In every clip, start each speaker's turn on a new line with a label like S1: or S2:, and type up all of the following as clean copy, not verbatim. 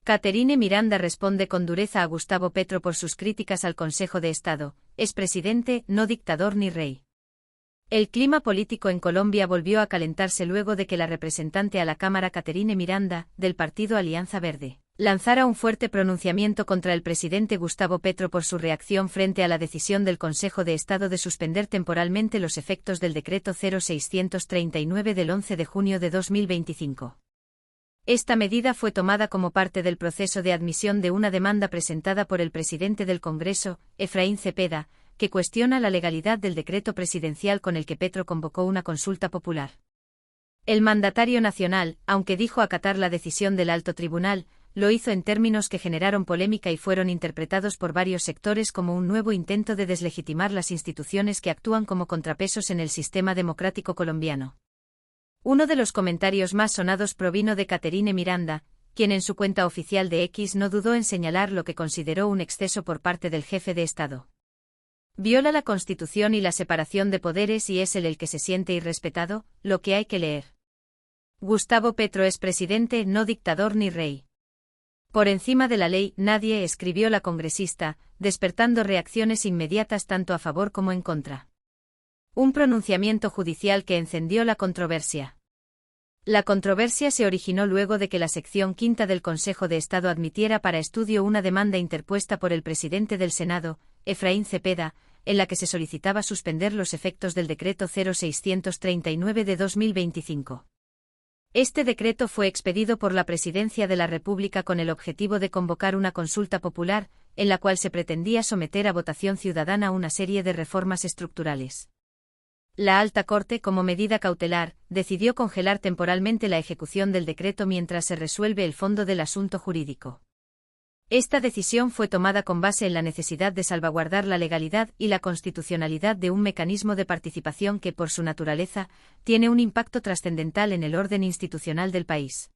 S1: Catherine Miranda responde con dureza a Gustavo Petro por sus críticas al Consejo de Estado: es presidente, no dictador ni rey. El clima político en Colombia volvió a calentarse luego de que la representante a la Cámara Catherine Miranda, del partido Alianza Verde, lanzara un fuerte pronunciamiento contra el presidente Gustavo Petro por su reacción frente a la decisión del Consejo de Estado de suspender temporalmente los efectos del Decreto 0639 del 11 de junio de 2025. Esta medida fue tomada como parte del proceso de admisión de una demanda presentada por el presidente del Congreso, Efraín Cepeda, que cuestiona la legalidad del decreto presidencial con el que Petro convocó una consulta popular. El mandatario nacional, aunque dijo acatar la decisión del alto tribunal, lo hizo en términos que generaron polémica y fueron interpretados por varios sectores como un nuevo intento de deslegitimar las instituciones que actúan como contrapesos en el sistema democrático colombiano. Uno de los comentarios más sonados provino de Catherine Miranda, quien en su cuenta oficial de X no dudó en señalar lo que consideró un exceso por parte del jefe de Estado. Viola la Constitución y la separación de poderes y es él el que se siente irrespetado, lo que hay que leer. Gustavo Petro es presidente, no dictador ni rey. Por encima de la ley, nadie, escribió la congresista, despertando reacciones inmediatas tanto a favor como en contra. Un pronunciamiento judicial que encendió la controversia. La controversia se originó luego de que la sección quinta del Consejo de Estado admitiera para estudio una demanda interpuesta por el presidente del Senado, Efraín Cepeda, en la que se solicitaba suspender los efectos del Decreto 0639 de 2025. Este decreto fue expedido por la Presidencia de la República con el objetivo de convocar una consulta popular, en la cual se pretendía someter a votación ciudadana una serie de reformas estructurales. La Alta Corte, como medida cautelar, decidió congelar temporalmente la ejecución del decreto mientras se resuelve el fondo del asunto jurídico. Esta decisión fue tomada con base en la necesidad de salvaguardar la legalidad y la constitucionalidad de un mecanismo de participación que, por su naturaleza, tiene un impacto trascendental en el orden institucional del país.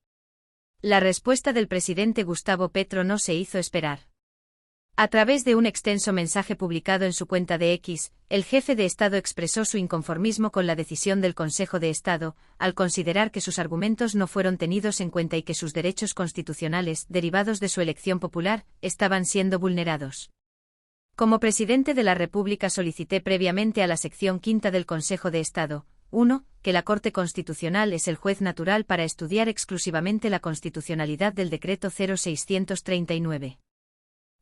S1: La respuesta del presidente Gustavo Petro no se hizo esperar. A través de un extenso mensaje publicado en su cuenta de X, el jefe de Estado expresó su inconformismo con la decisión del Consejo de Estado, al considerar que sus argumentos no fueron tenidos en cuenta y que sus derechos constitucionales, derivados de su elección popular, estaban siendo vulnerados. Como presidente de la República solicité previamente a la sección quinta del Consejo de Estado: 1. Que la Corte Constitucional es el juez natural para estudiar exclusivamente la constitucionalidad del Decreto 0639.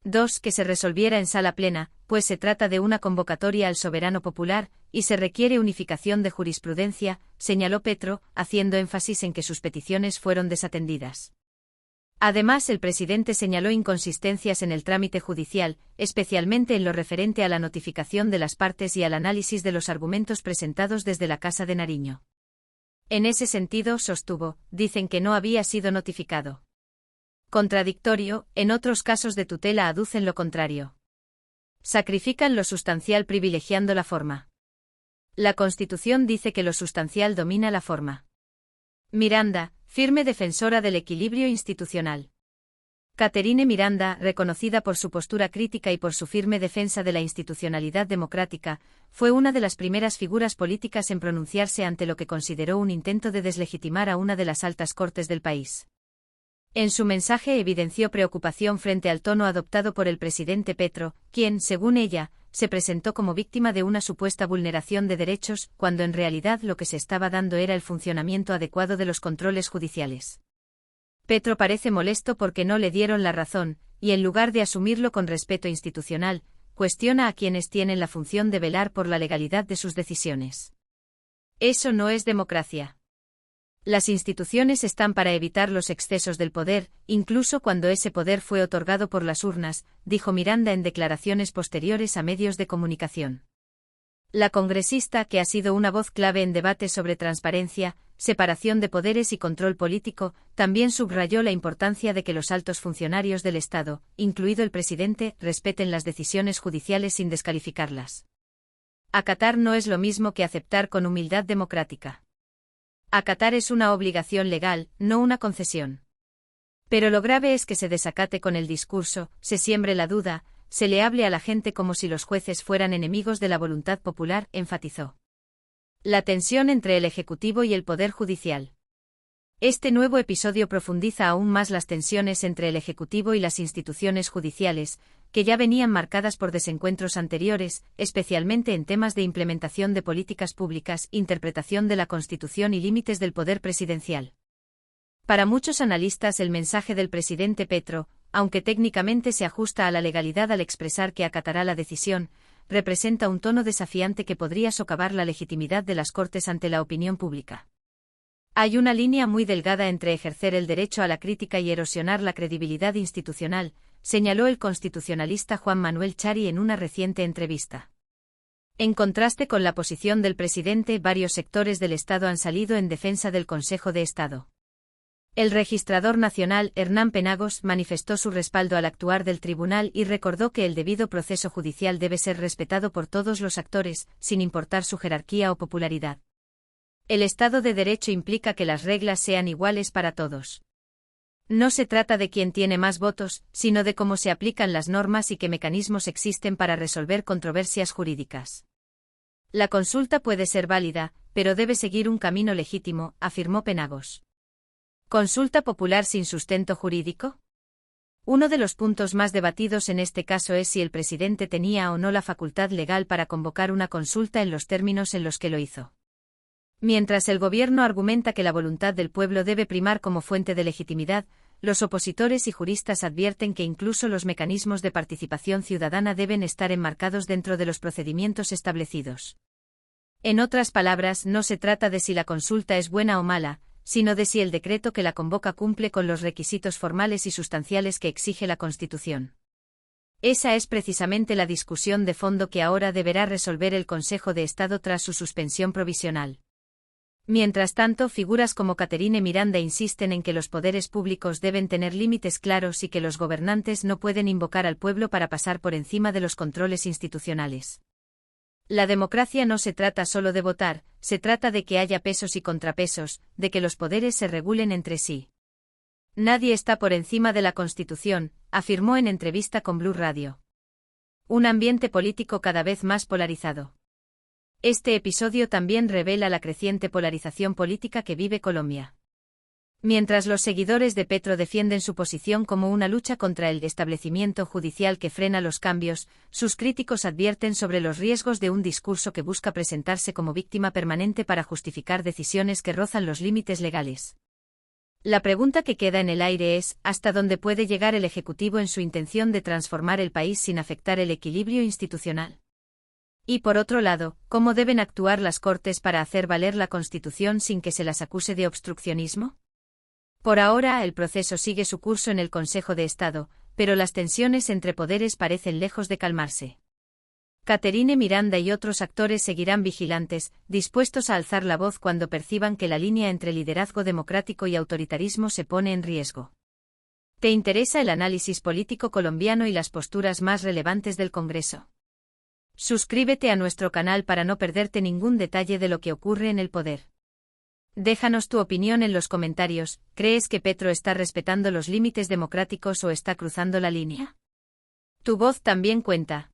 S1: 2. Que se resolviera en sala plena, pues se trata de una convocatoria al soberano popular, y se requiere unificación de jurisprudencia, señaló Petro, haciendo énfasis en que sus peticiones fueron desatendidas. Además, el presidente señaló inconsistencias en el trámite judicial, especialmente en lo referente a la notificación de las partes y al análisis de los argumentos presentados desde la Casa de Nariño. En ese sentido, sostuvo, dicen que no había sido notificado. Contradictorio, en otros casos de tutela aducen lo contrario. Sacrifican lo sustancial privilegiando la forma. La Constitución dice que lo sustancial domina la forma. Miranda, firme defensora del equilibrio institucional. Catherine Miranda, reconocida por su postura crítica y por su firme defensa de la institucionalidad democrática, fue una de las primeras figuras políticas en pronunciarse ante lo que consideró un intento de deslegitimar a una de las altas cortes del país. En su mensaje evidenció preocupación frente al tono adoptado por el presidente Petro, quien, según ella, se presentó como víctima de una supuesta vulneración de derechos, cuando en realidad lo que se estaba dando era el funcionamiento adecuado de los controles judiciales. Petro parece molesto porque no le dieron la razón, y en lugar de asumirlo con respeto institucional, cuestiona a quienes tienen la función de velar por la legalidad de sus decisiones. Eso no es democracia. Las instituciones están para evitar los excesos del poder, incluso cuando ese poder fue otorgado por las urnas, dijo Miranda en declaraciones posteriores a medios de comunicación. La congresista, que ha sido una voz clave en debates sobre transparencia, separación de poderes y control político, también subrayó la importancia de que los altos funcionarios del Estado, incluido el presidente, respeten las decisiones judiciales sin descalificarlas. Acatar no es lo mismo que aceptar con humildad democrática. Acatar es una obligación legal, no una concesión. Pero lo grave es que se desacate con el discurso, se siembre la duda, se le hable a la gente como si los jueces fueran enemigos de la voluntad popular, enfatizó. La tensión entre el Ejecutivo y el Poder Judicial. Este nuevo episodio profundiza aún más las tensiones entre el Ejecutivo y las instituciones judiciales, que ya venían marcadas por desencuentros anteriores, especialmente en temas de implementación de políticas públicas, interpretación de la Constitución y límites del poder presidencial. Para muchos analistas, el mensaje del presidente Petro, aunque técnicamente se ajusta a la legalidad al expresar que acatará la decisión, representa un tono desafiante que podría socavar la legitimidad de las Cortes ante la opinión pública. Hay una línea muy delgada entre ejercer el derecho a la crítica y erosionar la credibilidad institucional, señaló el constitucionalista Juan Manuel Chari en una reciente entrevista. En contraste con la posición del presidente, varios sectores del Estado han salido en defensa del Consejo de Estado. El registrador nacional, Hernán Penagos, manifestó su respaldo al actuar del tribunal y recordó que el debido proceso judicial debe ser respetado por todos los actores, sin importar su jerarquía o popularidad. El Estado de Derecho implica que las reglas sean iguales para todos. No se trata de quién tiene más votos, sino de cómo se aplican las normas y qué mecanismos existen para resolver controversias jurídicas. La consulta puede ser válida, pero debe seguir un camino legítimo, afirmó Penagos. ¿Consulta popular sin sustento jurídico? Uno de los puntos más debatidos en este caso es si el presidente tenía o no la facultad legal para convocar una consulta en los términos en los que lo hizo. Mientras el gobierno argumenta que la voluntad del pueblo debe primar como fuente de legitimidad, los opositores y juristas advierten que incluso los mecanismos de participación ciudadana deben estar enmarcados dentro de los procedimientos establecidos. En otras palabras, no se trata de si la consulta es buena o mala, sino de si el decreto que la convoca cumple con los requisitos formales y sustanciales que exige la Constitución. Esa es precisamente la discusión de fondo que ahora deberá resolver el Consejo de Estado tras su suspensión provisional. Mientras tanto, figuras como Caterine Miranda insisten en que los poderes públicos deben tener límites claros y que los gobernantes no pueden invocar al pueblo para pasar por encima de los controles institucionales. La democracia no se trata solo de votar, se trata de que haya pesos y contrapesos, de que los poderes se regulen entre sí. Nadie está por encima de la Constitución, afirmó en entrevista con Blue Radio. Un ambiente político cada vez más polarizado. Este episodio también revela la creciente polarización política que vive Colombia. Mientras los seguidores de Petro defienden su posición como una lucha contra el establecimiento judicial que frena los cambios, sus críticos advierten sobre los riesgos de un discurso que busca presentarse como víctima permanente para justificar decisiones que rozan los límites legales. La pregunta que queda en el aire es, ¿hasta dónde puede llegar el Ejecutivo en su intención de transformar el país sin afectar el equilibrio institucional? Y por otro lado, ¿cómo deben actuar las Cortes para hacer valer la Constitución sin que se las acuse de obstruccionismo? Por ahora, el proceso sigue su curso en el Consejo de Estado, pero las tensiones entre poderes parecen lejos de calmarse. Caterine Miranda y otros actores seguirán vigilantes, dispuestos a alzar la voz cuando perciban que la línea entre liderazgo democrático y autoritarismo se pone en riesgo. ¿Te interesa el análisis político colombiano y las posturas más relevantes del Congreso? Suscríbete a nuestro canal para no perderte ningún detalle de lo que ocurre en el poder. Déjanos tu opinión en los comentarios. ¿Crees que Petro está respetando los límites democráticos o está cruzando la línea? Tu voz también cuenta.